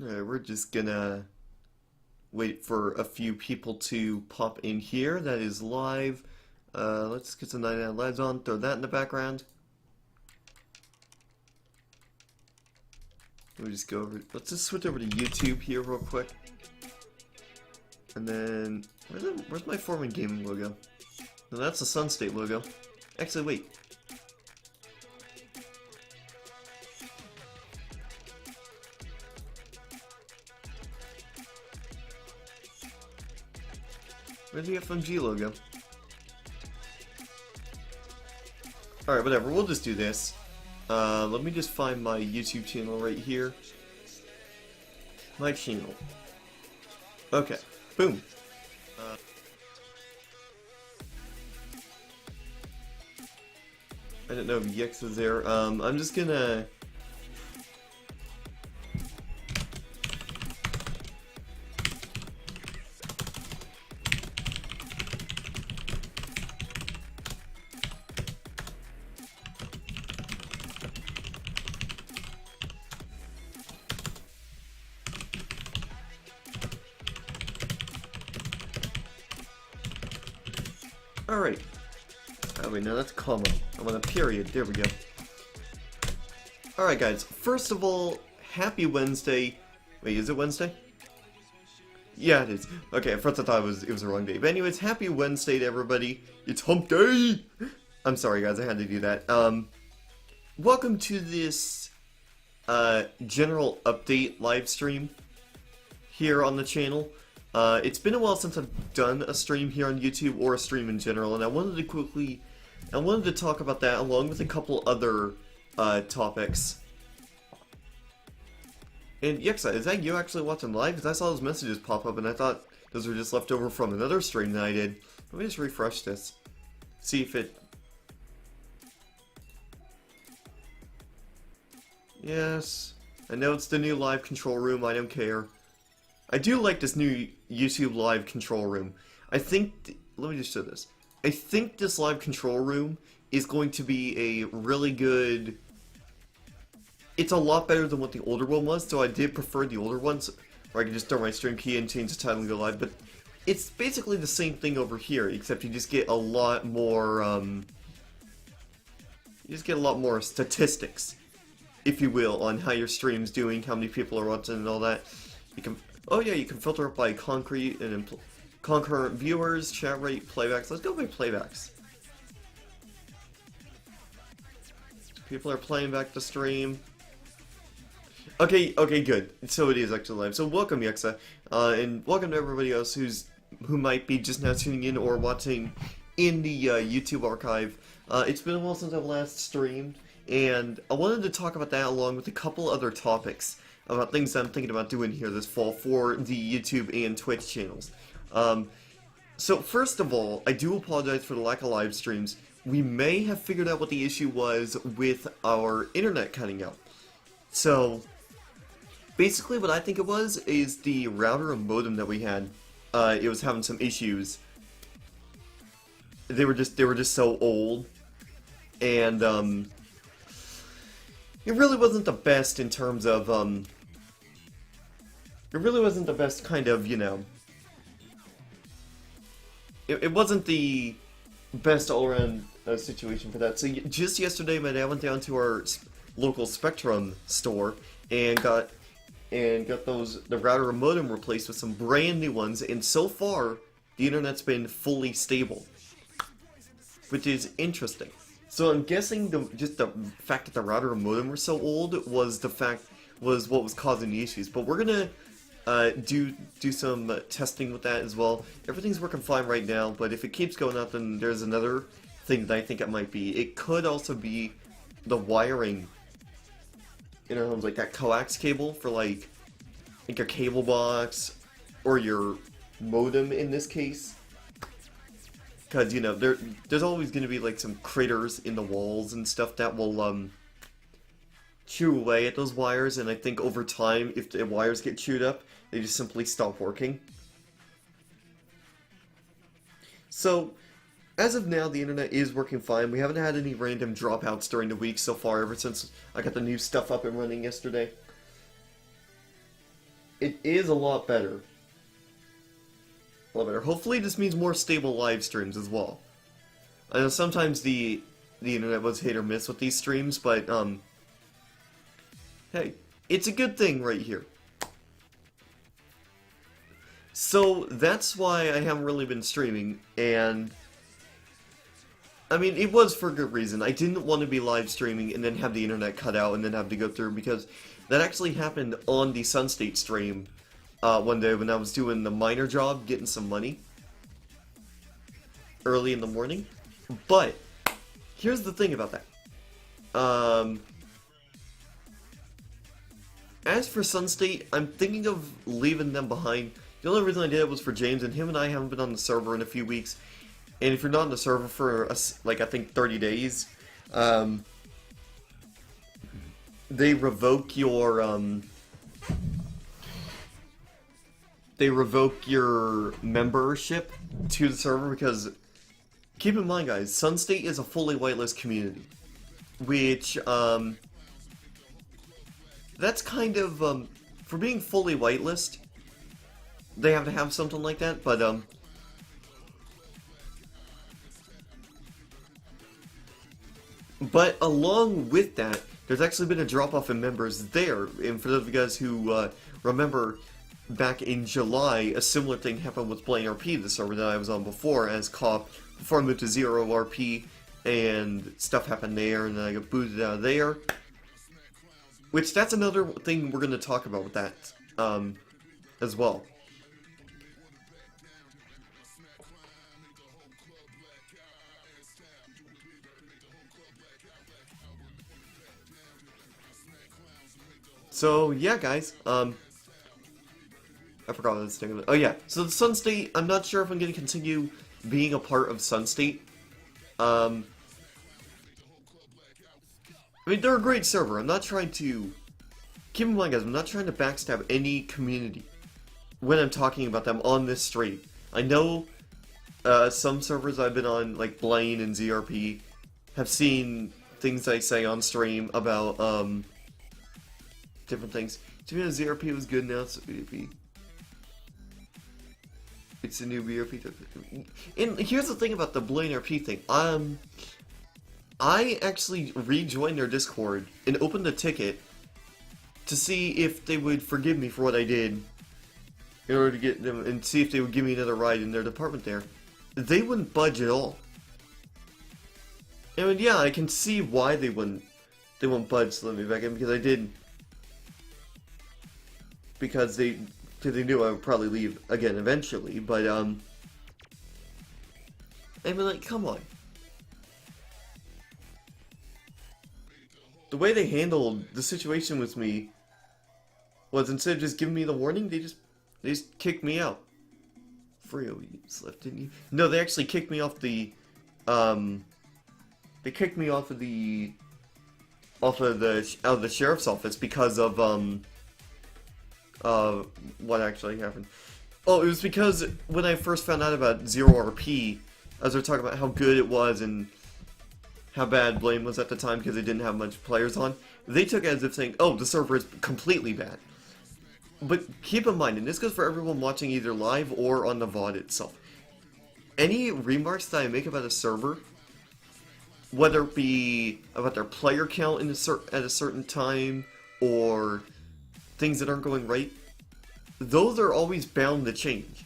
Alright, we're just gonna wait for a few people to pop in here. That is live. Let's get some 99 lives on, throw that in the background. Let me just go over, let's just switch over to YouTube here real quick. And then, where's my Foreman Gaming logo? No, that's the Sunstate logo. Actually, wait. Where's the FMG logo? Alright, whatever, we'll just do this. Let me just find my YouTube channel right here. My channel. Okay, boom. I don't know if Yex is there. I'm just gonna... Alright. Oh wait, no, that's comma. I want a period. There we go. Alright guys, first of all, happy Wednesday. Wait, is it Wednesday? Yeah, it is. Okay, at first I thought it was the wrong day. But anyways, happy Wednesday to everybody. It's hump day! I'm sorry guys, I had to do that. Welcome to this, general update live stream here on the channel. It's been a while since I've done a stream here on YouTube, or a stream in general, and I wanted to talk about that along with a couple other, topics. And Yexa, is that you actually watching live? Because I saw those messages pop up and I thought those were just left over from another stream that I did. Let me just refresh this. See if it... Yes. I know it's the new live control room, I don't care. I do like this new YouTube live control room. I think... Let me just show this. I think this live control room is going to be a really good... It's a lot better than what the older one was, so I did prefer the older ones, where I could just throw my stream key and change the title and go live, but it's basically the same thing over here, except you just get a lot more, statistics, if you will, on how your stream's doing, how many people are watching and all that. You can, oh yeah, you can filter it by concrete and concurrent viewers, chat rate, playbacks. Let's go by playbacks. People are playing back the stream. Okay, good. So it is actually live. So welcome, Yexa, and welcome to everybody else who might be just now tuning in or watching in the YouTube archive. It's been a while since I've last streamed, and I wanted to talk about that along with a couple other topics about things I'm thinking about doing here this fall for the YouTube and Twitch channels. So first of all, I do apologize for the lack of live streams. We may have figured out what the issue was with our internet cutting out. So basically what I think it was is the router and modem that we had, it was having some issues. They were just so old, and it really wasn't the best in terms of it really wasn't the best kind of, you know, it wasn't the best all-around situation for that. So just yesterday my dad went down to our local Spectrum store and got the router and modem replaced with some brand new ones, and so far the internet's been fully stable, which is interesting. So I'm guessing just the fact that the router and modem were so old was what was causing the issues. But we're gonna do some testing with that as well. Everything's working fine right now, but if it keeps going up, then there's another thing that I think it might be. It could also be the wiring in our homes, like that coax cable for like your cable box or your modem in this case. Because, you know, there's always going to be like some critters in the walls and stuff that will chew away at those wires, and I think over time, if the wires get chewed up, they just simply stop working. So, as of now, the internet is working fine. We haven't had any random dropouts during the week so far, ever since I got the new stuff up and running yesterday. it is a lot better. A lot better. Hopefully this means more stable live streams as well. I know sometimes the internet was hit or miss with these streams, but hey, it's a good thing right here. So that's why I haven't really been streaming, and I mean, it was for good reason. I didn't want to be live streaming and then have the internet cut out and then have to go through, because that actually happened on the Sunstate stream one day when I was doing the miner job, getting some money early in the morning. But here's the thing about that. As for Sunstate, I'm thinking of leaving them behind. The only reason I did it was for James, and him and I haven't been on the server in a few weeks. And if you're not on the server for, like, I think 30 days, they revoke your, membership to the server, because, keep in mind, guys, Sunstate is a fully whitelist community. Which, that's kind of, for being fully whitelist, they have to have something like that, but, along with that, there's actually been a drop-off in members there, and for those of you guys who, remember, back in July, a similar thing happened with Blaine RP, the server that I was on before, before I moved to Zero RP, and stuff happened there, and then I got booted out of there. Which, that's another thing we're going to talk about with that, as well. So, yeah, guys, I forgot what I was thinking of. Oh, yeah, so the Sunstate, I'm not sure if I'm going to continue being a part of Sunstate. I mean, they're a great server. I'm not trying to... Keep in mind, guys, I'm not trying to backstab any community when I'm talking about them on this stream. I know some servers I've been on, like Blaine and ZRP, have seen things I say on stream about, different things. To be honest, ZRP was good, now it's BRP. It's a new BRP. And here's the thing about the Blaine RP thing. I actually rejoined their Discord and opened a ticket to see if they would forgive me for what I did in order to get them, and see if they would give me another ride in their department there. They wouldn't budge at all. I mean, yeah, I can see why they wouldn't budge to let me back in, because I did. Because they knew I would probably leave again eventually, but, I mean, like, come on. The way they handled the situation with me was, instead of just giving me the warning, they just kicked me out. Frio, you slept, didn't you? No, they actually kicked me off the, they kicked me off of the sheriff's office because of, what actually happened. Oh, it was because when I first found out about Zero RP, as we were talking about how good it was and how bad Blaine was at the time because they didn't have much players on, they took it as if saying, oh, the server is completely bad. But keep in mind, and this goes for everyone watching either live or on the VOD itself, any remarks that I make about a server, whether it be about their player count at a certain time, or things that aren't going right, those are always bound to change.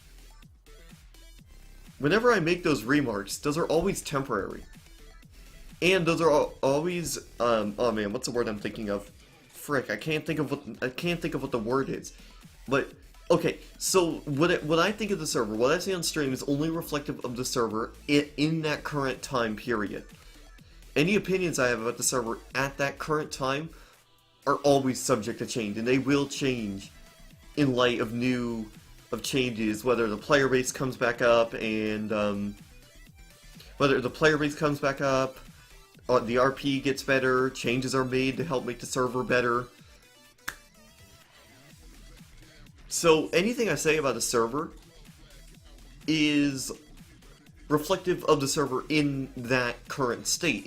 Whenever I make those remarks, those are always temporary. And those are always, oh man, what's the word I'm thinking of? Frick, I can't think of what the word is. But, okay, so what I think of the server, what I say on stream is only reflective of the server in that current time period. Any opinions I have about the server at that current time are always subject to change, and they will change in light of changes, whether the player base comes back up, and, the RP gets better, changes are made to help make the server better. So anything I say about a server is reflective of the server in that current state.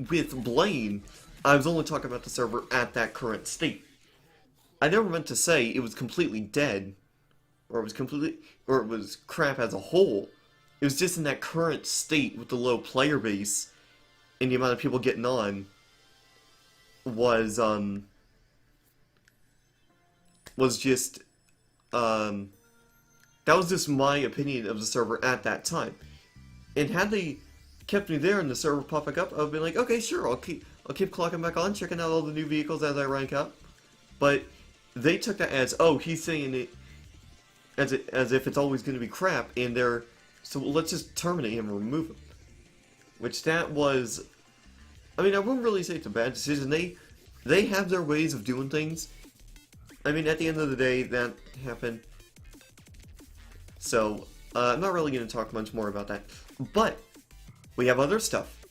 With Blaine, I was only talking about the server at that current state. I never meant to say it was completely dead, or it was completely, or it was crap as a whole. It was just in that current state with the low player base and the amount of people getting on was just um that was just my opinion of the server at that time. And had they kept me there and the server popping up, I would be like, okay, sure, I'll keep clocking back on, checking out all the new vehicles as I rank up. But they took that as, oh, he's saying it as if it's always going to be crap, and they're so let's just terminate him and remove him. Which that was, I mean, I wouldn't really say it's a bad decision. They have their ways of doing things. I mean, at the end of the day, that happened. So, I'm not really going to talk much more about that. But, we have other stuff.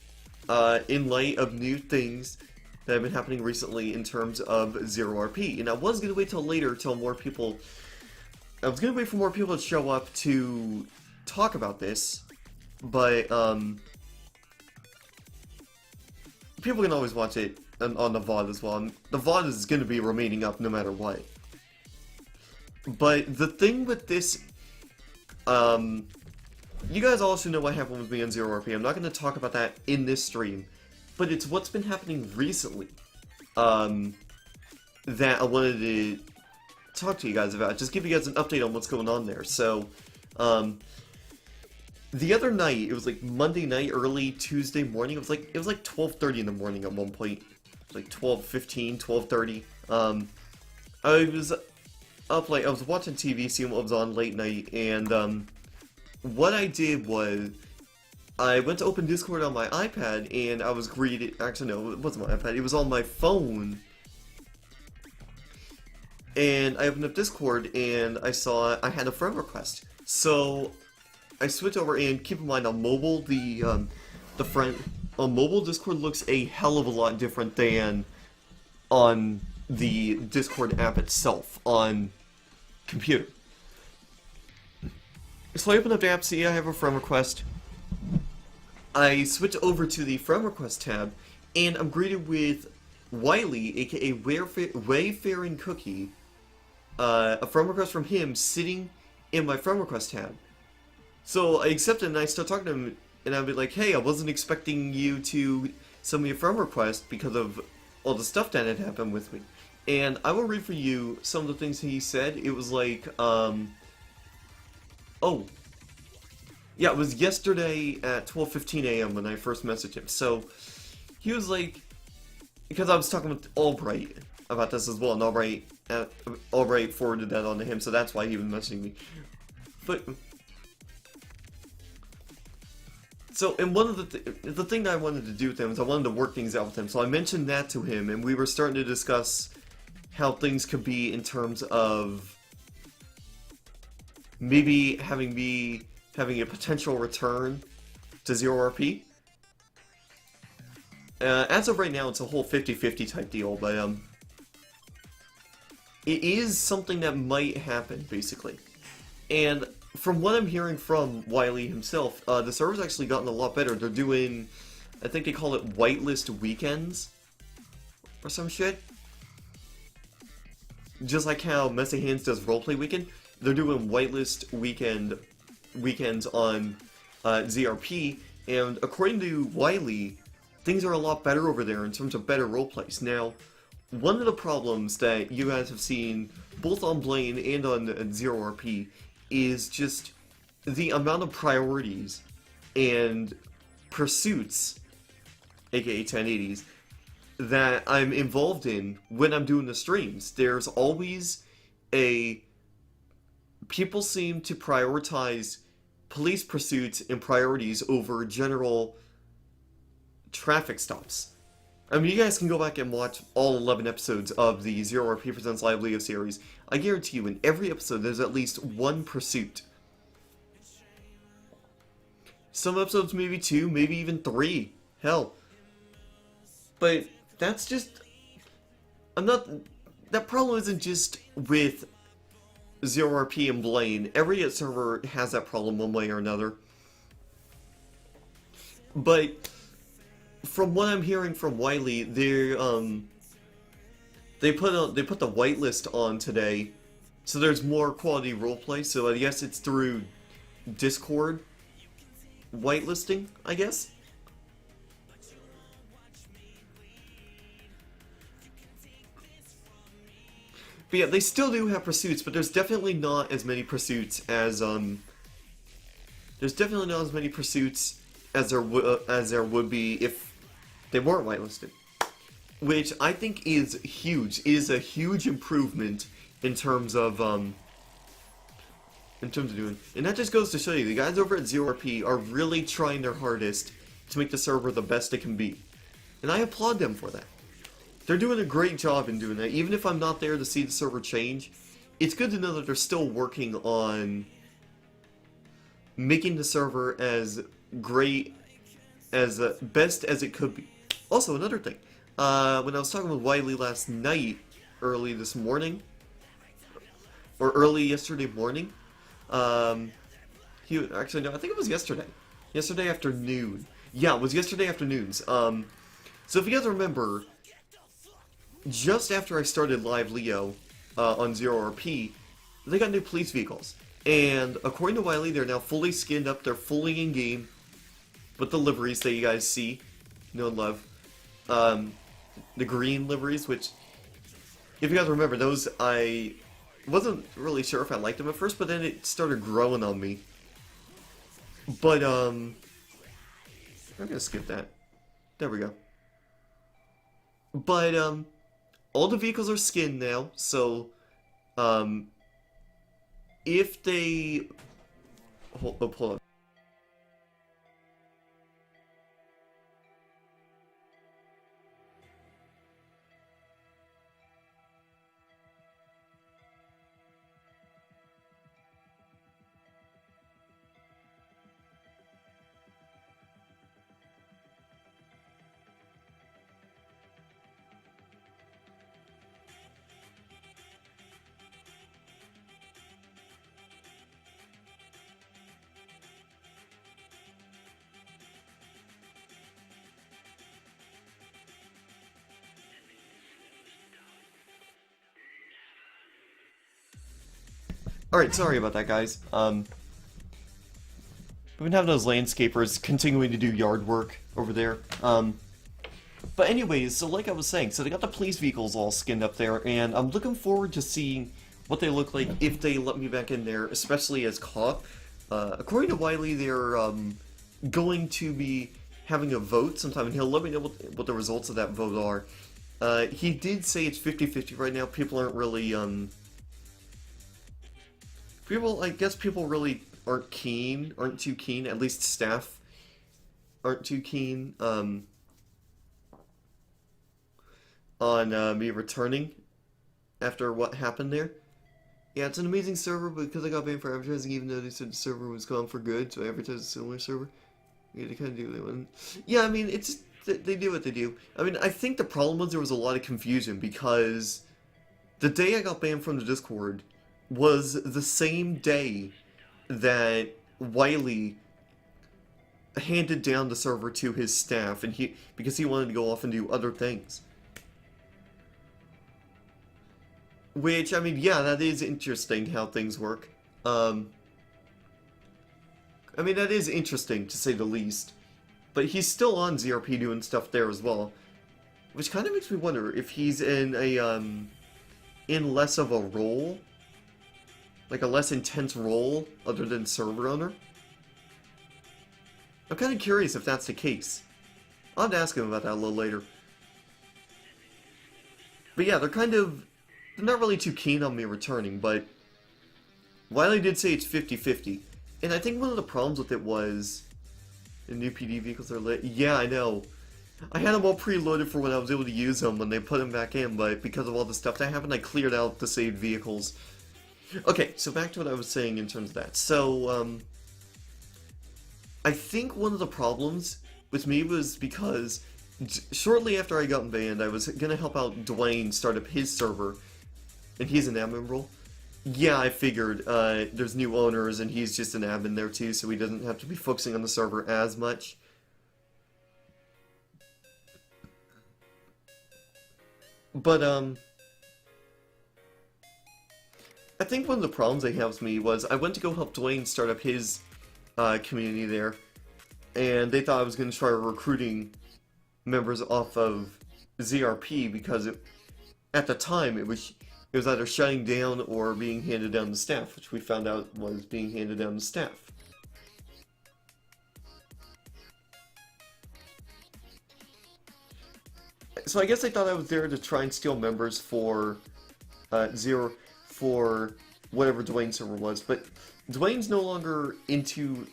In light of new things that have been happening recently in terms of Zero RP. And I was going to wait till later, till more people... I was going to wait for more people to show up to talk about this. But, people can always watch it on the VOD as well. And the VOD is going to be remaining up no matter what. But the thing with this... you guys also know what happened with me on Zero RP. I'm not going to talk about that in this stream, but it's what's been happening recently that I wanted to talk to you guys about. Just give you guys an update on what's going on there. So, the other night, it was like Monday night, early Tuesday morning. It was like 12:30 in the morning at one point, like 12:15, 12:30. I was up late. I was watching TV, seeing what was on late night, and what I did was I went to open Discord on my iPad, and I was greeted. Actually, no, it wasn't my iPad. It was on my phone. And I opened up Discord, and I saw I had a friend request. So I switched over, and keep in mind on mobile, the friend on mobile Discord looks a hell of a lot different than on the Discord app itself on computer. So I open up the app, see I have a friend request. I switch over to the friend request tab, and I'm greeted with Wiley, aka Wayfaring Cookie, a friend request from him sitting in my friend request tab. So I accept it and I start talking to him, and I'll be like, hey, I wasn't expecting you to send me a friend request because of all the stuff that had happened with me. And I will read for you some of the things he said. It was like, oh, yeah, it was yesterday at 12:15 a.m. when I first messaged him. So he was like, because I was talking with Albright about this as well, and Albright forwarded that on to him, so that's why he was messaging me. But so, and one of the thing that I wanted to do with him is I wanted to work things out with him. So I mentioned that to him, and we were starting to discuss how things could be in terms of maybe having a potential return to Zero RP. As of right now, it's a whole 50-50 type deal, but it is something that might happen, basically. And from what I'm hearing from Wiley himself, the server's actually gotten a lot better. They're doing, I think they call it whitelist weekends, or some shit. Just like how Messy Hands does roleplay weekend, they're doing whitelist weekends on ZRP, and according to Wiley, things are a lot better over there in terms of better roleplays. Now, one of the problems that you guys have seen, both on Blaine and on Zero RP, is just the amount of priorities and pursuits, aka 1080s, that I'm involved in when I'm doing the streams. There's always people seem to prioritize police pursuits and priorities over general traffic stops. I mean, you guys can go back and watch all 11 episodes of the Zero RP Presents Live Leo series. I guarantee you, in every episode, there's at least one pursuit. Some episodes maybe 2, maybe even 3. Hell. But that's just... that problem isn't just with Zero RP and Blaine. Every server has that problem one way or another. But from what I'm hearing from Wiley, the they put the whitelist on today, so there's more quality roleplay. So I guess it's through Discord whitelisting, I guess. But yeah, they still do have pursuits, but there's definitely not as many pursuits as there's definitely not as many pursuits as there would be if they weren't whitelisted, which I think is huge. It is a huge improvement in terms of doing. And that just goes to show you, the guys over at ZeroRP are really trying their hardest to make the server the best it can be, and I applaud them for that. They're doing a great job in doing that. Even if I'm not there to see the server change, it's good to know that they're still working on making the server as great, as best as it could be. Also, another thing, when I was talking with Wiley last night, early this morning, or early yesterday morning, actually no, I think it was yesterday afternoon. Yeah, it was yesterday afternoons. So if you guys remember, just after I started Live Leo on ZeroRP, they got new police vehicles. And according to Wiley, they're now fully skinned up, they're fully in-game with the liveries that you guys see, know and love. The green liveries, which, if you guys remember, those I wasn't really sure if I liked them at first, but then it started growing on me. But, I'm gonna skip that. There we go. But, all the vehicles are skinned now, so, if they... Hold on. Alright, sorry about that, guys. We've been having those landscapers continuing to do yard work over there. But anyways, so like I was saying, so they got the police vehicles all skinned up there, and I'm looking forward to seeing what they look like if they let me back in there, especially as cop. According to Wiley, they're going to be having a vote sometime, and he'll let me know what the results of that vote are. He did say it's 50-50 right now. People aren't really, I guess people really aren't too keen, at least staff aren't too keen, on me returning after what happened there. Yeah, it's an amazing server, but because I got banned for advertising, even though they said the server was gone for good, so I advertised a similar server. Yeah, they kind of do what they want. Yeah, I mean, it's they do what they do. I mean, I think the problem was there was a lot of confusion, because the day I got banned from the Discord was the same day that Wiley handed down the server to his staff, and because he wanted to go off and do other things. Which, I mean, yeah, that is interesting how things work. I mean, that is interesting, to say the least. But he's still on ZRP doing stuff there as well. Which kind of makes me wonder if he's in in less of a role, like a less intense role, other than server owner. I'm kind of curious if that's the case. I'll have to ask him about that a little later. But yeah, they're not really too keen on me returning, but Wiley did say it's 50-50. And I think one of the problems with it was the new PD vehicles are lit. Yeah, I know. I had them all preloaded for when I was able to use them when they put them back in, but because of all the stuff that happened, I cleared out the saved vehicles. Okay, so back to what I was saying in terms of that. So, I think one of the problems with me was because shortly after I got banned, I was going to help out Dwayne start up his server, and he's an admin role. Yeah, I figured there's new owners, and he's just an admin there too, so he doesn't have to be focusing on the server as much. But, I think one of the problems they have with me was I went to go help Dwayne start up his community there, and they thought I was going to try recruiting members off of ZRP because at the time it was either shutting down or being handed down to staff, which we found out was being handed down to staff. So I guess they thought I was there to try and steal members for for whatever Dwayne's server was, but Dwayne's no longer into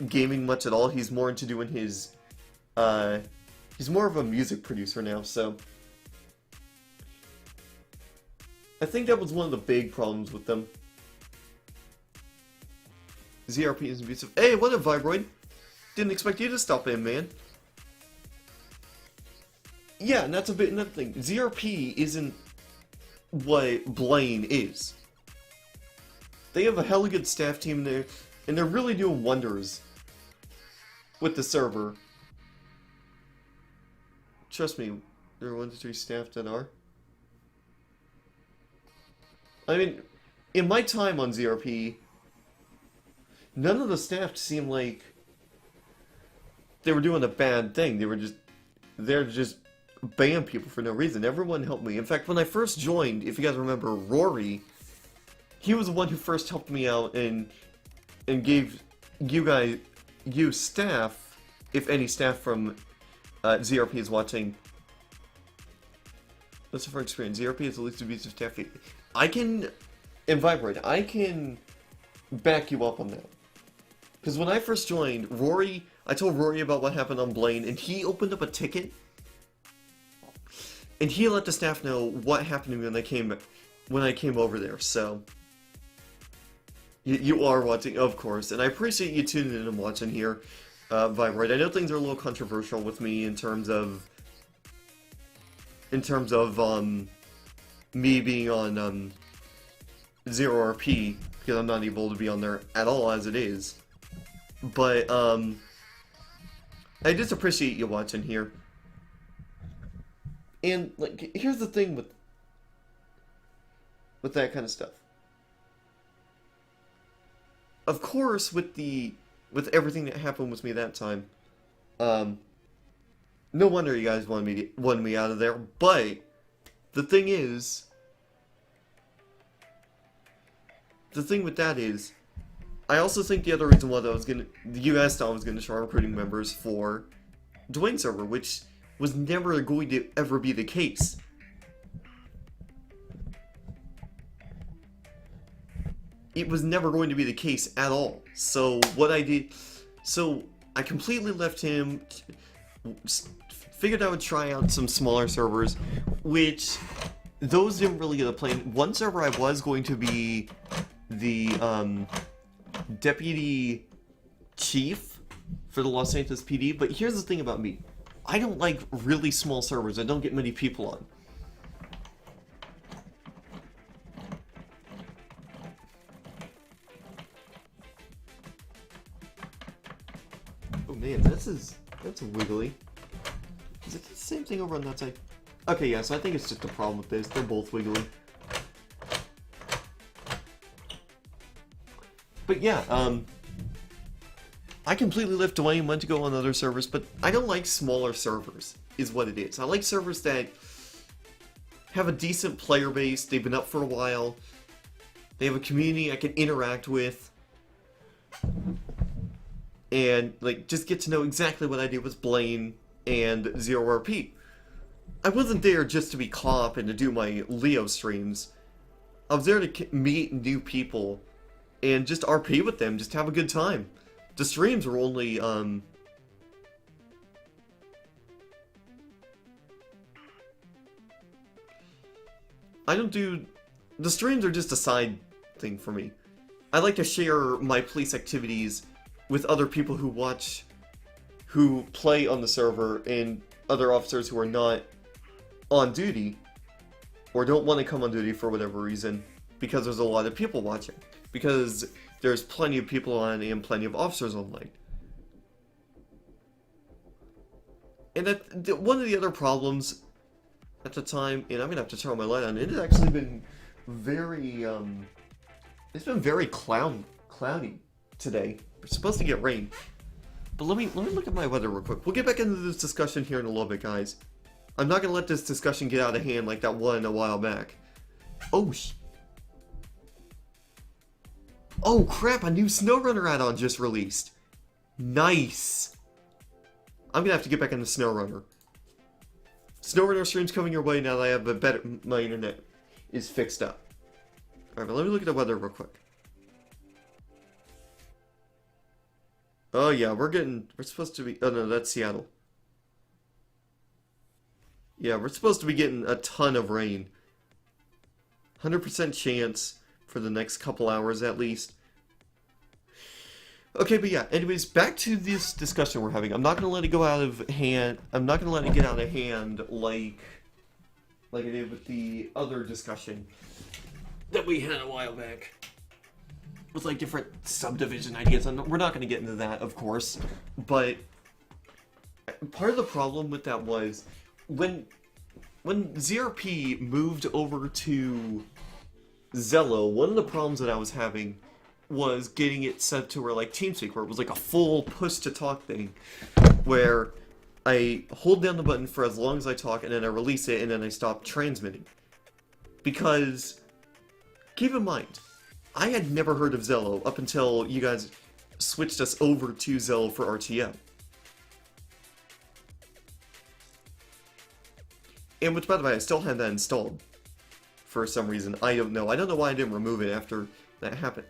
gaming much at all. He's more into doing his he's more of a music producer now, so I think that was one of the big problems with them. ZRP is abusive. Hey, what up, Vibroid? Didn't expect you to stop in, man. Yeah, and that's a bit another thing. ZRP isn't what Blaine is. They have a hella good staff team there, and they're really doing wonders with the server. Trust me, there are 1 to 3 staff that are. I mean, in my time on ZRP, none of the staff seemed like they were doing a bad thing. They were just there to just ban people for no reason. Everyone helped me. In fact, when I first joined, if you guys remember, Rory, he was the one who first helped me out and gave you staff, if any staff from ZRP is watching. That's a first experience. ZRP is the least abusive staff. I can, and Vibrate, I can back you up on that. Because when I first joined, Rory, I told Rory about what happened on Blaine, and he opened up a ticket. And he let the staff know what happened to me when I came over there, so you are watching, of course, and I appreciate you tuning in and watching here, Vibrate. I know things are a little controversial with me in terms of me being on 0RP because I'm not able to be on there at all as it is, but I just appreciate you watching here. And, like, here's the thing with that kind of stuff. Of course, with everything that happened with me that time, no wonder you guys wanted me out of there. But the thing is, the thing with that is, I also think the other reason why the US thought I was gonna start recruiting members for Dwayne's server, which was never going to ever be the case. It was never going to be the case at all. So what I did, so I completely left him, figured I would try out some smaller servers, which those didn't really get a play. One server I was going to be the deputy chief for the Los Santos PD, but here's the thing about me. I don't like really small servers. I don't get many people on. Oh man, that's wiggly. Is it the same thing over on that side? Okay, yeah, so I think it's just a problem with this. They're both wiggly. But yeah, I completely left Dwayne, went to go on other servers, but I don't like smaller servers, is what it is. I like servers that have a decent player base, they've been up for a while, they have a community I can interact with, and, like, just get to know exactly what I did with Blaine and 0RP. I wasn't there just to be co-op and to do my Leo streams. I was there to meet new people and just RP with them, just have a good time. The streams were only, the streams are just a side thing for me. I like to share my police activities with other people who play on the server, and other officers who are not on duty, or don't want to come on duty for whatever reason, because there's a lot of people watching. Because there's plenty of people on and plenty of officers online. And one of the other problems at the time, and I'm going to have to turn my light on, it has actually been very, it's been very cloudy today. We're supposed to get rain. But let me look at my weather real quick. We'll get back into this discussion here in a little bit, guys. I'm not gonna let this discussion get out of hand like that one a while back. Oh, oh crap, a new SnowRunner add-on just released. Nice. I'm gonna have to get back into SnowRunner. SnowRunner streams coming your way now that I have a better, my internet is fixed up. Alright, but let me look at the weather real quick. Oh yeah, we're supposed to be, oh no, that's Seattle. Yeah, we're supposed to be getting a ton of rain. 100% chance for the next couple hours at least. Okay, but yeah, anyways, back to this discussion we're having. I'm not gonna let it go out of hand. I'm not gonna let it get out of hand like I did with the other discussion that we had a while back. With like different subdivision ideas. We're not gonna get into that, of course. But part of the problem with that was when ZRP moved over to Zello, one of the problems that I was having was getting it set to where like TeamSpeak, where it was like a full push to talk thing, where I hold down the button for as long as I talk and then I release it and then I stop transmitting. Because, keep in mind, I had never heard of Zello up until you guys switched us over to Zello for RTM. And which, by the way, I still had that installed for some reason. I don't know. I don't know why I didn't remove it after that happened.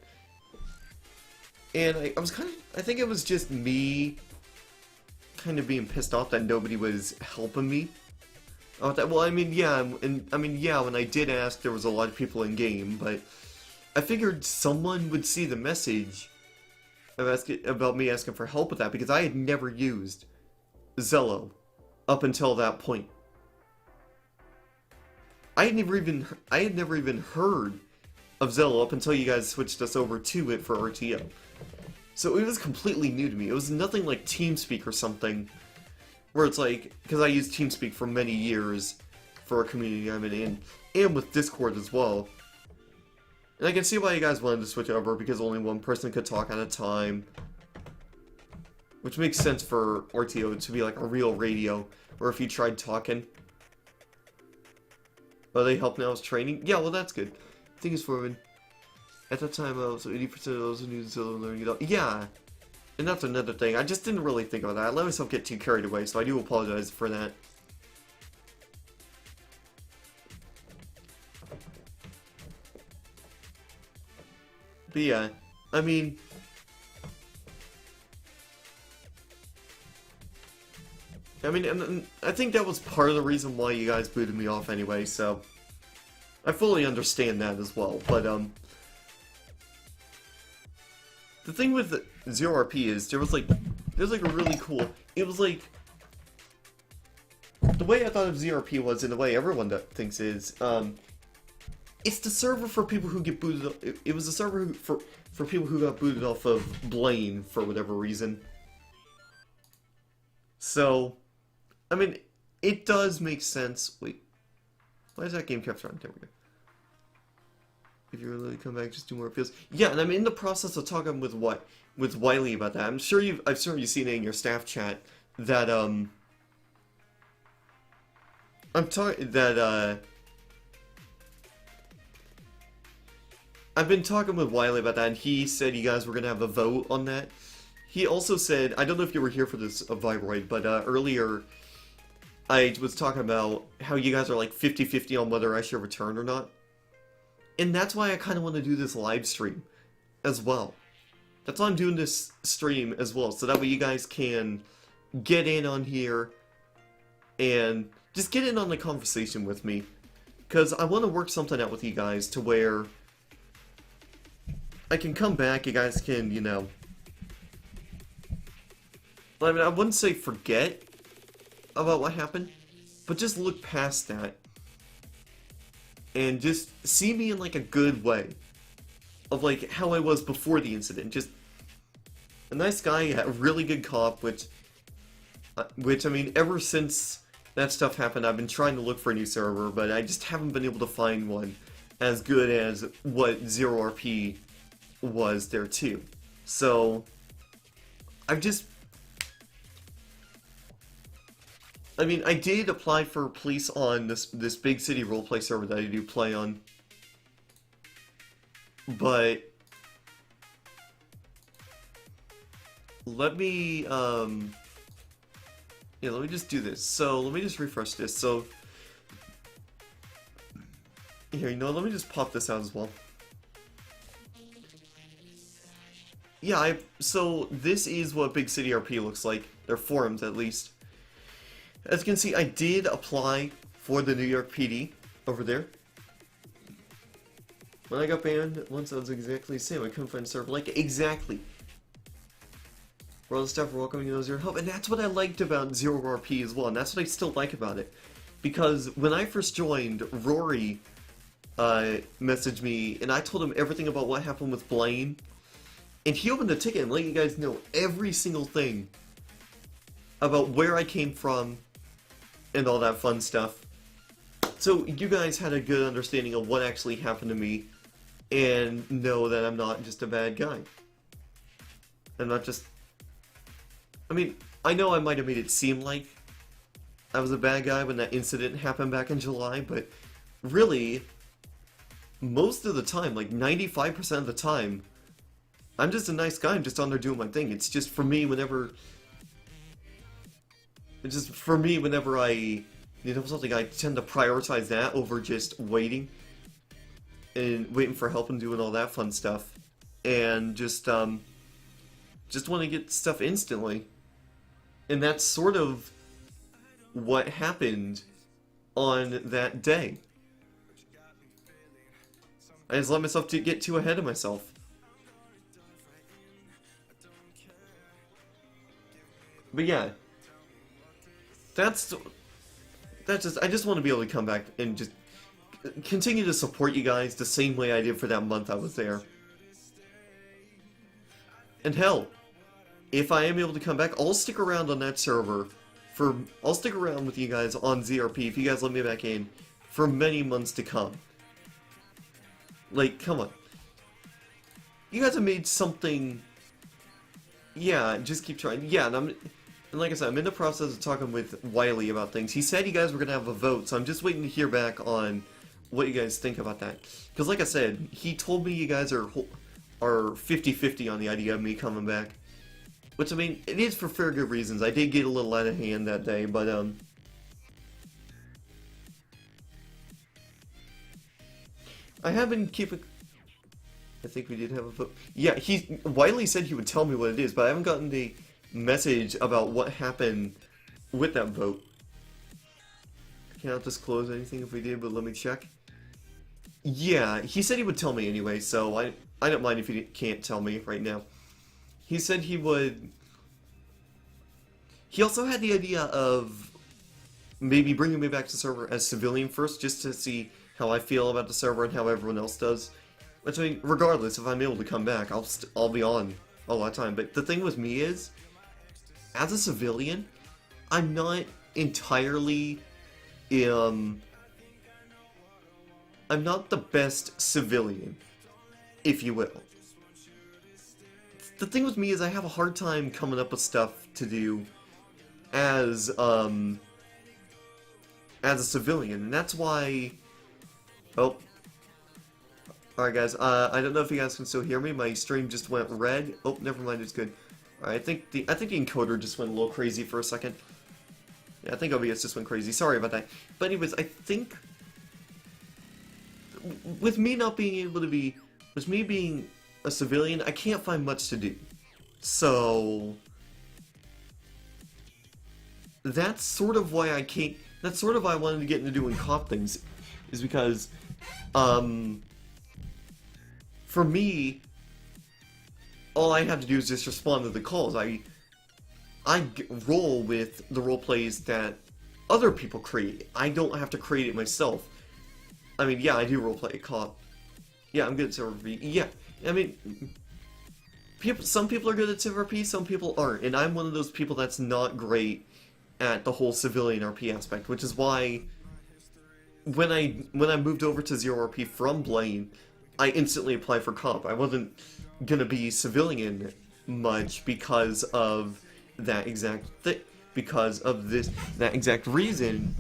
And I was kind of, I think it was just me kind of being pissed off that nobody was helping me. Well, I mean, yeah, when I did ask, there was a lot of people in game, but I figured someone would see the message about me asking for help with that, because I had never used Zello up until that point. I had never even heard of Zello up until you guys switched us over to it for RTO. So it was completely new to me. It was nothing like TeamSpeak or something, where it's like, because I used TeamSpeak for many years for a community I'm in, and with Discord as well. And I can see why you guys wanted to switch over, because only one person could talk at a time. Which makes sense for RTO to be like a real radio, or if you tried talking. Oh, they help now with training? Yeah, well that's good. Thing is, Foreman, at that time, so 80% of those who knew Zello learning it all. Yeah, and that's another thing. I just didn't really think about that. I let myself get too carried away, so I do apologize for that. But yeah, I mean, and I think that was part of the reason why you guys booted me off anyway, so I fully understand that as well. But the thing with Zero RP is there's like a really cool, it was like, the way I thought of Zero RP was, and the way everyone thinks is, it's the server for people who get booted. It was a server for people who got booted off of Blaine for whatever reason. So, I mean, it does make sense. Wait, why is that game kept running? There we go. If you really come back, just do more appeals. Yeah, and I'm in the process of talking with Wiley about that. I've sure you've seen it in your staff chat that I've been talking with Wiley about that, and he said you guys were gonna have a vote on that. He also said, I don't know if you were here for this, Viroid, but earlier I was talking about how you guys are like 50-50 on whether I should return or not. And that's why I kind of want to do this live stream as well. That's why I'm doing this stream as well, so that way you guys can get in on here and just get in on the conversation with me. Because I want to work something out with you guys to where I can come back, you guys can, you know, I mean, I wouldn't say forget about what happened, but just look past that and just see me in like a good way of like how I was before the incident. Just a nice guy, a really good cop, which I mean, ever since that stuff happened, I've been trying to look for a new server, but I just haven't been able to find one as good as what Zero RP was there too. So I've just, I mean, I did apply for police on this big city roleplay server that I do play on, but let me yeah, let me just do this. So let me just refresh this. So here, you know, let me just pop this out as well. Yeah, so this is what Big City RP looks like. Their forums, at least. As you can see, I did apply for the New York PD over there. When I got banned, once I was exactly the same. I couldn't find a server like it. Exactly. Where all the staff were welcoming those Zero help. And that's what I liked about Zero RP as well. And that's what I still like about it. Because when I first joined, Rory messaged me, and I told him everything about what happened with Blaine. And he opened a ticket and let you guys know every single thing about where I came from and all that fun stuff. So you guys had a good understanding of what actually happened to me and know that I'm not just a bad guy. I'm not just... I mean, I know I might have made it seem like I was a bad guy when that incident happened back in July, but really, most of the time, like 95% of the time, I'm just a nice guy. I'm just on there doing my thing. It's just for me whenever... It's just for me whenever I need something, I tend to prioritize that over just waiting. And waiting for help and doing all that fun stuff. And just want to get stuff instantly. And that's sort of what happened on that day. I just let myself get too ahead of myself. But yeah, that's just, I just want to be able to come back and just continue to support you guys the same way I did for that month I was there. And hell, if I am able to come back, I'll stick around on that server I'll stick around with you guys on ZRP if you guys let me back in for many months to come. Like, come on. You guys have made something... Yeah, just keep trying. Yeah, and like I said, I'm in the process of talking with Wiley about things. He said you guys were going to have a vote, so I'm just waiting to hear back on what you guys think about that. Because like I said, he told me you guys are 50-50 on the idea of me coming back. Which, I mean, it is for fair good reasons. I did get a little out of hand that day, but, I have been keeping... I think we did have a vote. Yeah, Wiley said he would tell me what it is, but I haven't gotten the message about what happened with that vote. I cannot disclose anything if we did, but let me check. Yeah, he said he would tell me anyway, so I don't mind if he can't tell me right now. He said he would... He also had the idea of maybe bringing me back to the server as civilian first, just to see how I feel about the server and how everyone else does. Which, I mean, regardless, if I'm able to come back, I'll be on a lot of time. But the thing with me is, as a civilian, I'm not entirely... I'm not the best civilian, if you will. The thing with me is I have a hard time coming up with stuff to do as a civilian, and that's why... Oh. Alright guys, I don't know if you guys can still hear me, my stream just went red. Oh, never mind, it's good. Alright, I think the encoder just went a little crazy for a second. Yeah, I think OBS just went crazy, sorry about that. But anyways, I think... With me not being able to be... With me being a civilian, I can't find much to do. So... That's sort of why I can't... That's sort of why I wanted to get into doing cop things. Is because... For me... All I have to do is just respond to the calls. I roll with the roleplays that other people create. I don't have to create it myself. I mean, yeah, I do roleplay a cop. Yeah, I'm good at server RP. Yeah, I mean, some people are good at server RP, some people aren't, and I'm one of those people that's not great at the whole civilian RP aspect, which is why when I moved over to Zero RP from Blaine, I instantly applied for comp. I wasn't gonna be civilian much because of that exact because of that exact reason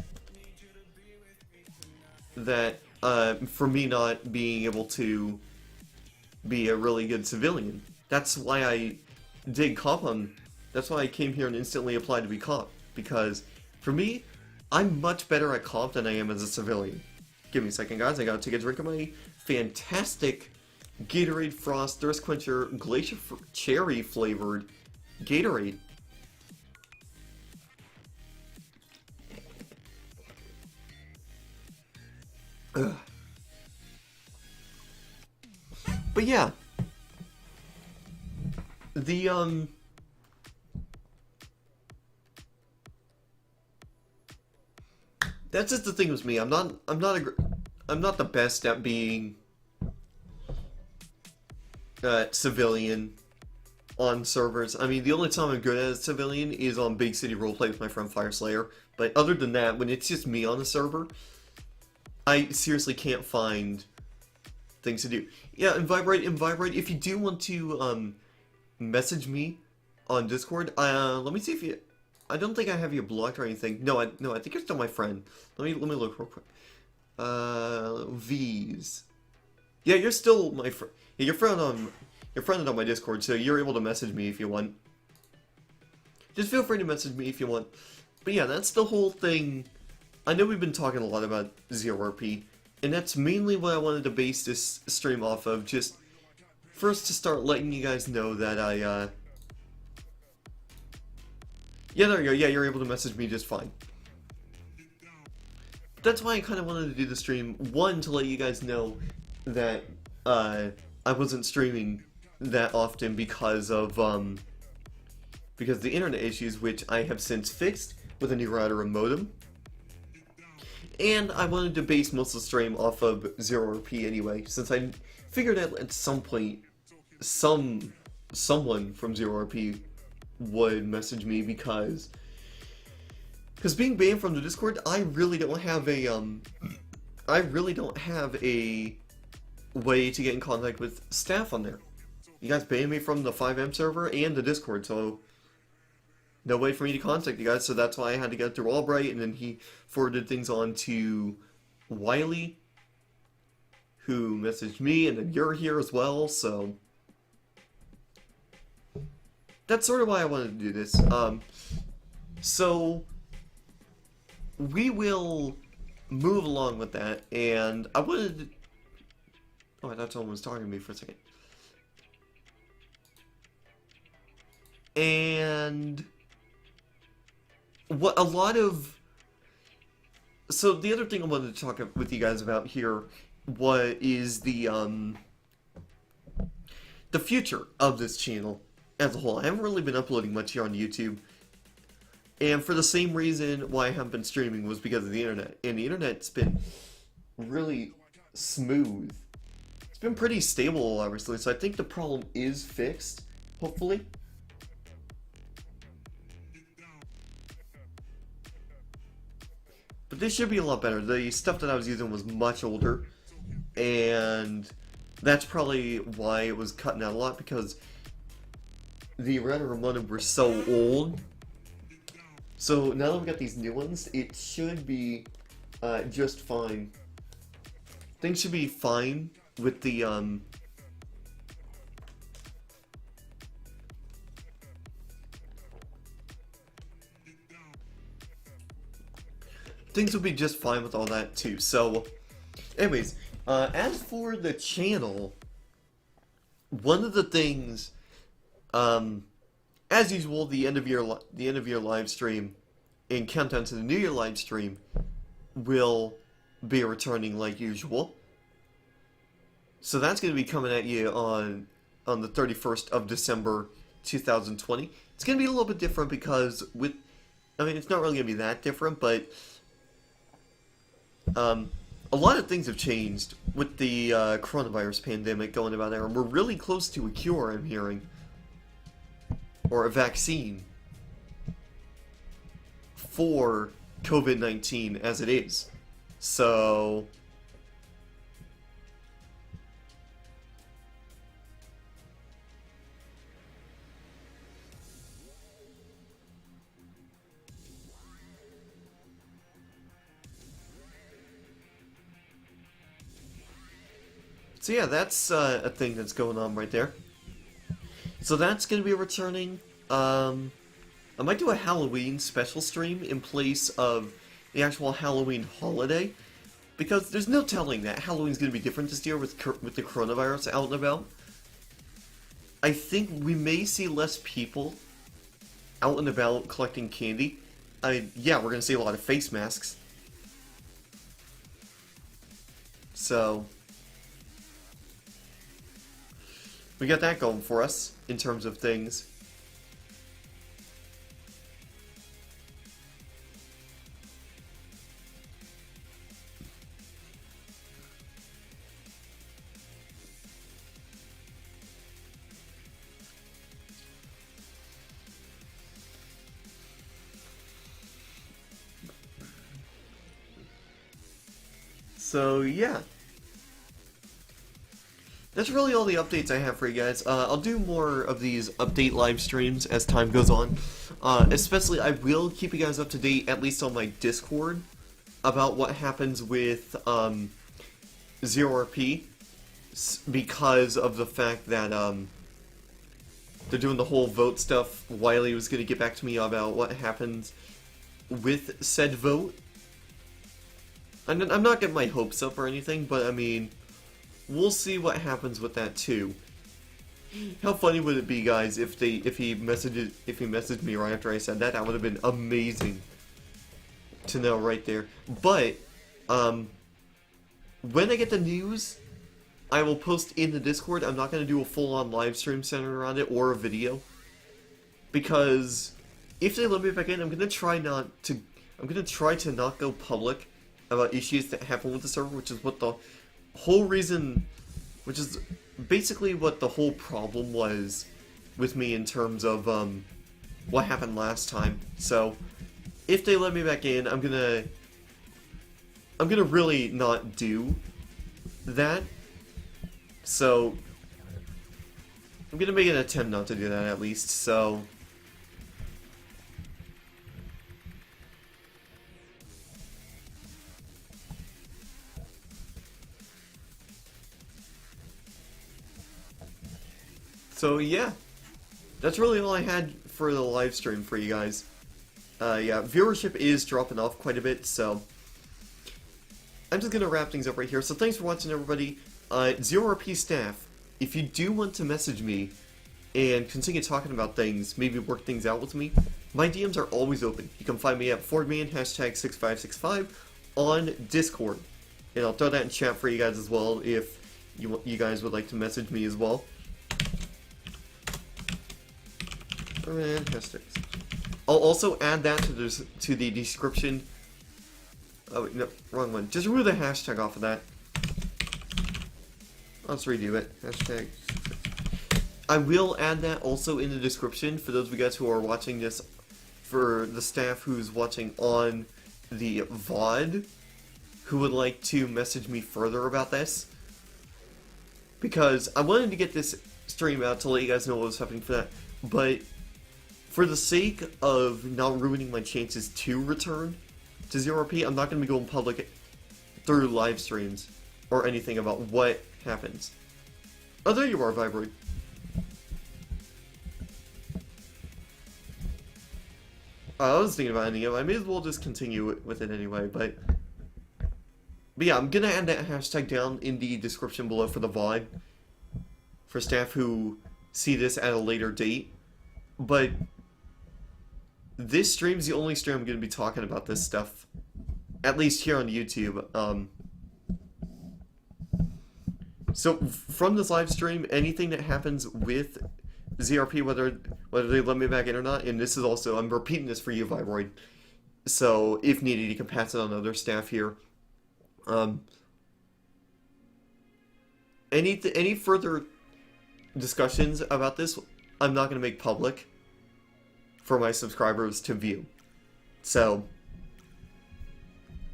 that for me not being able to be a really good civilian. That's why I did comp on. That's why I came here and instantly applied to be comp, because for me, I'm much better at comp than I am as a civilian. Give me a second, guys. I gotta take a drink of my fantastic Gatorade Frost Thirst Quencher Glacier Cherry flavored Gatorade. Ugh. But yeah, the that's just the thing with me. I'm not the best at being civilian on servers. I mean, the only time I'm good as civilian is on Big City Roleplay with my friend Fireslayer. But other than that, when it's just me on a server, I seriously can't find things to do. Yeah, and Vibrate, if you do want to message me on Discord, let me see if you. I don't think I have you blocked or anything. No, I think you're still my friend. Let me look real quick. V's. Yeah, you're still my friend. Yeah, you're friended on my Discord, so you're able to message me if you want. Just feel free to message me if you want. But yeah, that's the whole thing. I know we've been talking a lot about Zero RP, and that's mainly what I wanted to base this stream off of. Just first to start letting you guys know that yeah, there you go. Yeah, you're able to message me just fine. But that's why I kind of wanted to do the stream. One, to let you guys know that I wasn't streaming that often because of the internet issues, which I have since fixed with a new router and modem. And I wanted to base most of the stream off of Zero RP anyway, since I figured out at some point someone from Zero RP would message me because being banned from the Discord, I really don't have a way to get in contact with staff on there. You guys banned me from the 5M server and the Discord, so no way for me to contact you guys, so that's why I had to get through Albright, and then he forwarded things on to Wiley, who messaged me, and then you're here as well, so that's sort of why I wanted to do this. So we will move along with that, and I wanted to... Oh, I thought someone was talking to me for a second. And what a lot of... So the other thing I wanted to talk with you guys about here is the future of this channel as a whole. I haven't really been uploading much here on YouTube, and for the same reason why I haven't been streaming was because of the internet. And the internet's been really smooth. It's been pretty stable, obviously, so I think the problem is fixed, hopefully. But this should be a lot better. The stuff that I was using was much older, and that's probably why it was cutting out a lot, because the router and modem were so old. So now that we've got these new ones, it should be just fine. Things should be fine with the things will be just fine with all that too. So anyways, as for the channel, one of the things, as usual, the end of year live stream and countdown to the New Year live stream will be returning like usual. So that's going to be coming at you on the 31st of December 2020. It's going to be a little bit different because it's not really going to be that different, but a lot of things have changed with the coronavirus pandemic going about there, and we're really close to a cure, I'm hearing. Or a vaccine for COVID-19 as it is. So So yeah, that's a thing that's going on right there. So that's going to be returning. I might do a Halloween special stream in place of the actual Halloween holiday, because there's no telling that Halloween's going to be different this year with the coronavirus out and about. I think we may see less people out and about collecting candy. Yeah, we're going to see a lot of face masks. So we got that going for us in terms of things. So yeah, that's really all the updates I have for you guys. I'll do more of these update live streams as time goes on. Especially, I will keep you guys up to date, at least on my Discord, about what happens with ZeroRP, because of the fact that they're doing the whole vote stuff. Wiley was going to get back to me about what happens with said vote. I'm not getting my hopes up or anything, but I mean, we'll see what happens with that too. How funny would it be, guys, if he messaged me right after I said that? That would have been amazing to know right there. But when I get the news, I will post in the Discord. I'm not going to do a full-on live stream centered around it or a video, because if they let me back in, I'm going to try to not go public about issues that happen with the server, which is what the whole reason, which is basically what the whole problem was with me in terms of what happened last time. So if they let me back in, I'm gonna really not do that. So I'm gonna make an attempt not to do that, at least. So yeah, that's really all I had for the live stream for you guys. Yeah, viewership is dropping off quite a bit, so I'm just gonna wrap things up right here. So thanks for watching, everybody. ZeroRP staff, if you do want to message me and continue talking about things, maybe work things out with me, my DMs are always open. You can find me at Fordman, #6565 on Discord. And I'll throw that in chat for you guys as well if you guys would like to message me as well. I'll also add that to the description. Oh wait, no, wrong one. Just remove the hashtag off of that. Let's redo it. Hashtag. I will add that also in the description for those of you guys who are watching this, for the staff who's watching on the VOD, who would like to message me further about this. Because I wanted to get this stream out to let you guys know what was happening for that, but for the sake of not ruining my chances to return to ZeroRP, I'm not going to be going public through live streams or anything about what happens. Oh, there you are, Vibrate. I was thinking about ending it. I may as well just continue with it anyway, but yeah, I'm going to add that hashtag down in the description below for the VOD, for staff who see this at a later date. But this stream's the only stream I'm going to be talking about this stuff, at least here on YouTube. So from this live stream, anything that happens with ZeroRP, whether they let me back in or not, and this is also, I'm repeating this for you, Vibroid, so if needed, you can pass it on to other staff here. Any further discussions about this, I'm not going to make public for my subscribers to view. So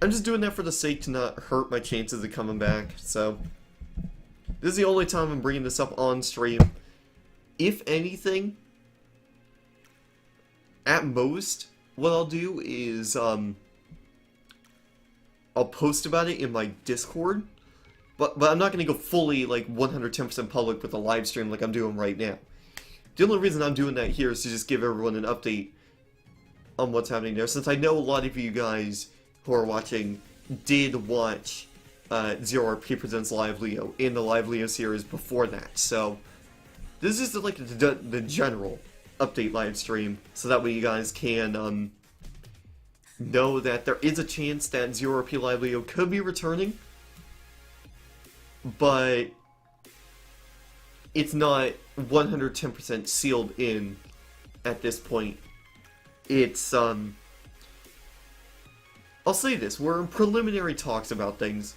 I'm just doing that for the sake to not hurt my chances of coming back, so... This is the only time I'm bringing this up on stream. If anything, at most, what I'll do is, I'll post about it in my Discord, but I'm not going to go fully, like, 110% public with a live stream like I'm doing right now. The only reason I'm doing that here is to just give everyone an update on what's happening there, since I know a lot of you guys who are watching did watch Zero RP Presents Live Leo in the Live Leo series before that, so this is like the general update live stream, so that way you guys can know that there is a chance that Zero RP Live Leo could be returning, but it's not 110% sealed in at this point. It's, I'll say this, we're in preliminary talks about things.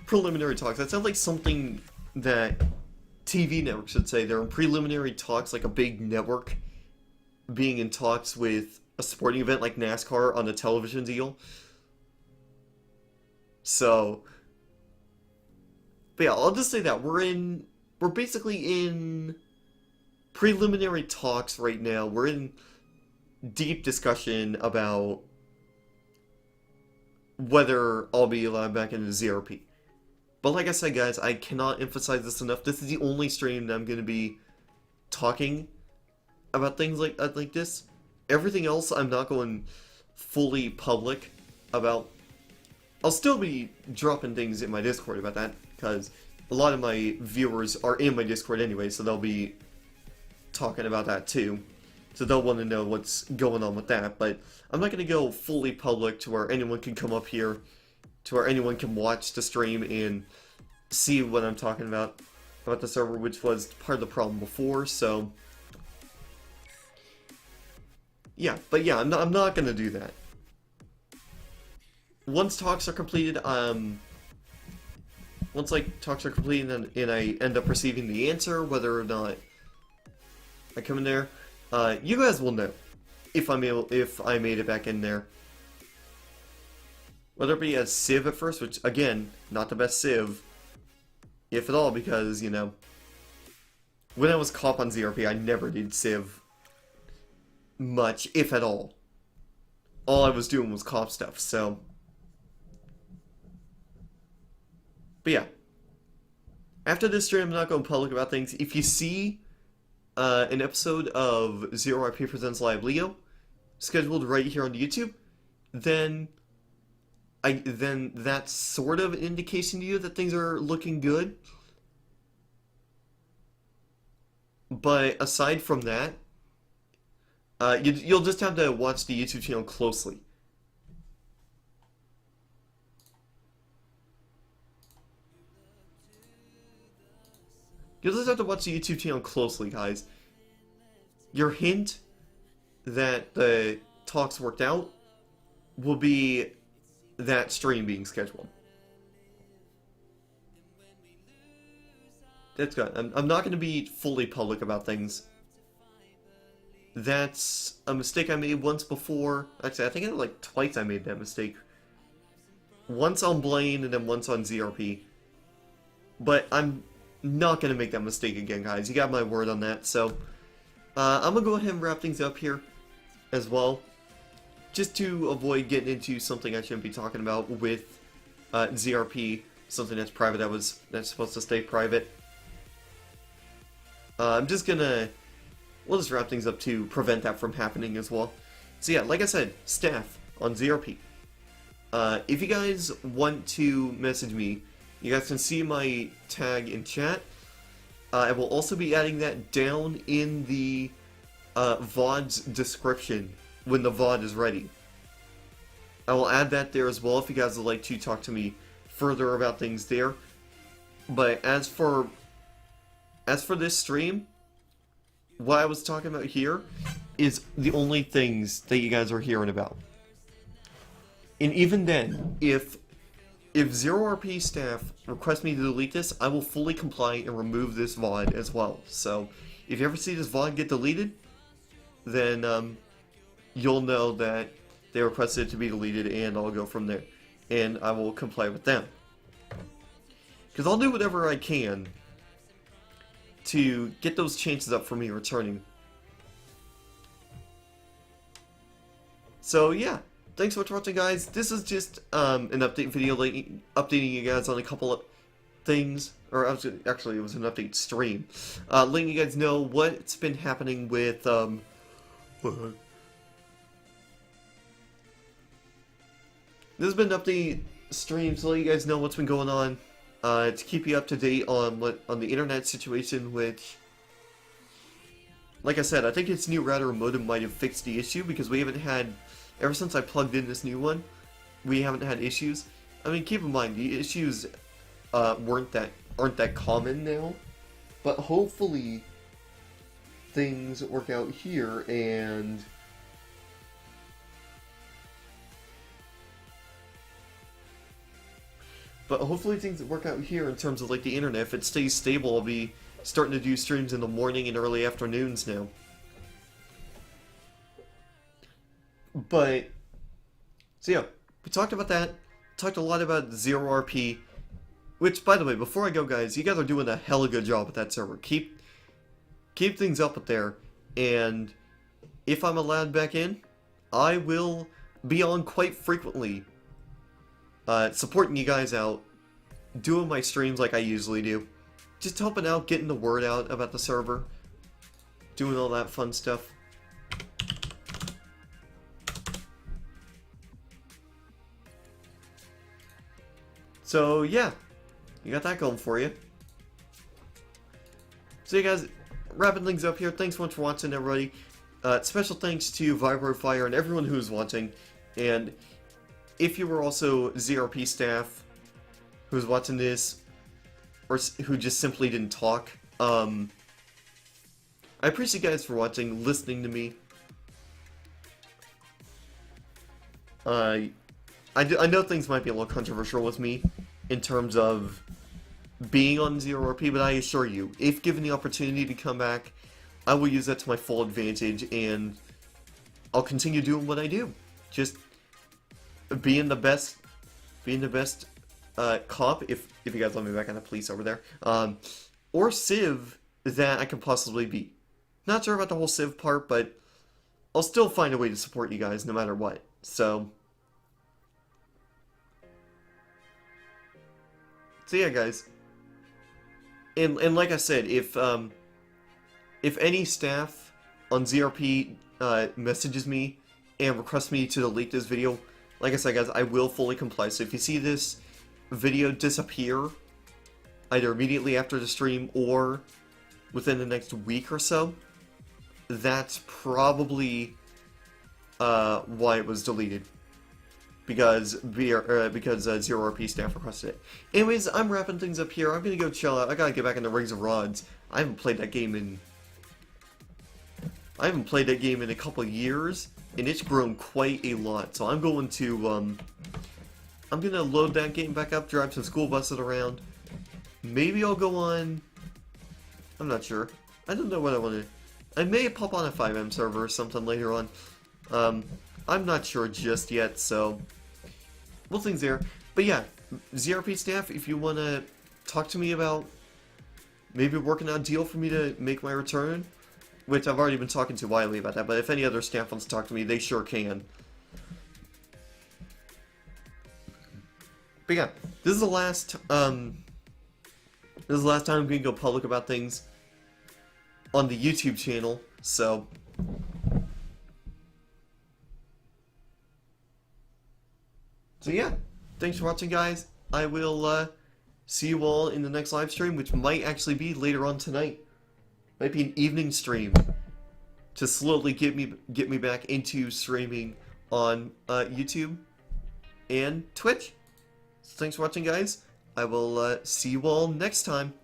Preliminary talks. That sounds like something that TV networks should say. They're in preliminary talks, like a big network being in talks with a sporting event like NASCAR on a television deal. So, but yeah, I'll just say that we're basically in preliminary talks right now. We're in deep discussion about whether I'll be allowed back into ZRP. But like I said, guys, I cannot emphasize this enough. This is the only stream that I'm going to be talking about things like this. Everything else, I'm not going fully public about. I'll still be dropping things in my Discord about that, because a lot of my viewers are in my Discord anyway, so they'll be talking about that too. So they'll want to know what's going on with that, but I'm not going to go fully public to where anyone can come up here, to where anyone can watch the stream and see what I'm talking about the server, which was part of the problem before, so... Yeah, but yeah, I'm not going to do that. Once talks are completed, once like talks are completed and I end up receiving the answer, whether or not I come in there, you guys will know if I made it back in there. Whether it be as Civ at first, which again, not the best Civ, if at all, because you know, when I was cop on ZRP, I never did Civ much, if at all. All I was doing was cop stuff, so. But yeah, after this stream, I'm not going public about things. If you see an episode of Zero RP Presents Live Leo scheduled right here on YouTube, then that's sort of an indication to you that things are looking good. But aside from that, you'll just have to watch the YouTube channel closely. You'll just have to watch the YouTube channel closely, guys. Your hint that the talks worked out will be that stream being scheduled. That's good. I'm not going to be fully public about things. That's a mistake I made once before. Actually, I think like twice I made that mistake. Once on Blaine and then once on ZRP. But I'm not going to make that mistake again, guys. You got my word on that. So, I'm going to go ahead and wrap things up here as well. Just to avoid getting into something I shouldn't be talking about with ZRP. Something that's private that's supposed to stay private. I'm just going to... We'll just wrap things up to prevent that from happening as well. So yeah, like I said, staff on ZRP. If you guys want to message me, you guys can see my tag in chat. I will also be adding that down in the VOD's description when the VOD is ready. I will add that there as well if you guys would like to talk to me further about things there. But as for this stream, what I was talking about here is the only things that you guys are hearing about. And even then, if Zero RP staff request me to delete this, I will fully comply and remove this VOD as well. So, if you ever see this VOD get deleted, then, you'll know that they requested it to be deleted, and I'll go from there. And I will comply with them. Because I'll do whatever I can to get those chances up for me returning. So yeah, thanks so much for watching, guys. This is just an update video, updating you guys on a couple of things. Or actually, it was an update stream. Letting you guys know what's been happening with this has been an update stream to let you guys know what's been going on. To keep you up to date on the internet situation, which, like I said, I think its new router modem might have fixed the issue, because we haven't had, ever since I plugged in this new one, we haven't had issues. I mean, keep in mind, the issues aren't that common now, but hopefully things work out here, and in terms of like the internet. If it stays stable, I'll be starting to do streams in the morning and early afternoons now. But so yeah, we talked about that. Talked a lot about Zero RP, which, by the way, before I go, guys, you guys are doing a hella good job with that server. Keep things up there, and if I'm allowed back in, I will be on quite frequently, supporting you guys out, doing my streams like I usually do, just helping out, getting the word out about the server, doing all that fun stuff. So yeah, you got that going for you. So you guys, wrapping things up here. Thanks so much for watching, everybody. Special thanks to VibroFire and everyone who's watching. And if you were also ZRP staff who's watching this, or who just simply didn't talk, I appreciate you guys for watching, listening to me. I know things might be a little controversial with me in terms of being on Zero RP, but I assure you, if given the opportunity to come back, I will use that to my full advantage, and I'll continue doing what I do. Just being the best cop, if you guys let me back on the police over there, or Civ that I can possibly be. Not sure about the whole Civ part, but I'll still find a way to support you guys no matter what. So yeah, guys. And like I said, if any staff on ZRP messages me and requests me to delete this video, like I said, guys, I will fully comply. So if you see this video disappear, either immediately after the stream or within the next week or so, that's probably why it was deleted. Because Zero RP staff requested it. Anyways, I'm wrapping things up here. I'm gonna go chill out. I gotta get back into Rings of Rods. I haven't played that game in a couple of years, and it's grown quite a lot. So I'm going to I'm gonna load that game back up, drive some school buses around. Maybe I'll go on. I'm not sure. I don't know what I want to. I may pop on a FiveM server or something later on. I'm not sure just yet, so well, things there. But yeah, ZRP staff, if you want to talk to me about maybe working out a deal for me to make my return, which I've already been talking to Wiley about that, but if any other staff wants to talk to me, they sure can. But yeah, this is the last time I'm going to go public about things on the YouTube channel, so yeah, thanks for watching, guys. I will see you all in the next live stream, which might actually be later on tonight. Might be an evening stream to slowly get me back into streaming on YouTube and Twitch. So thanks for watching, guys. I will see you all next time.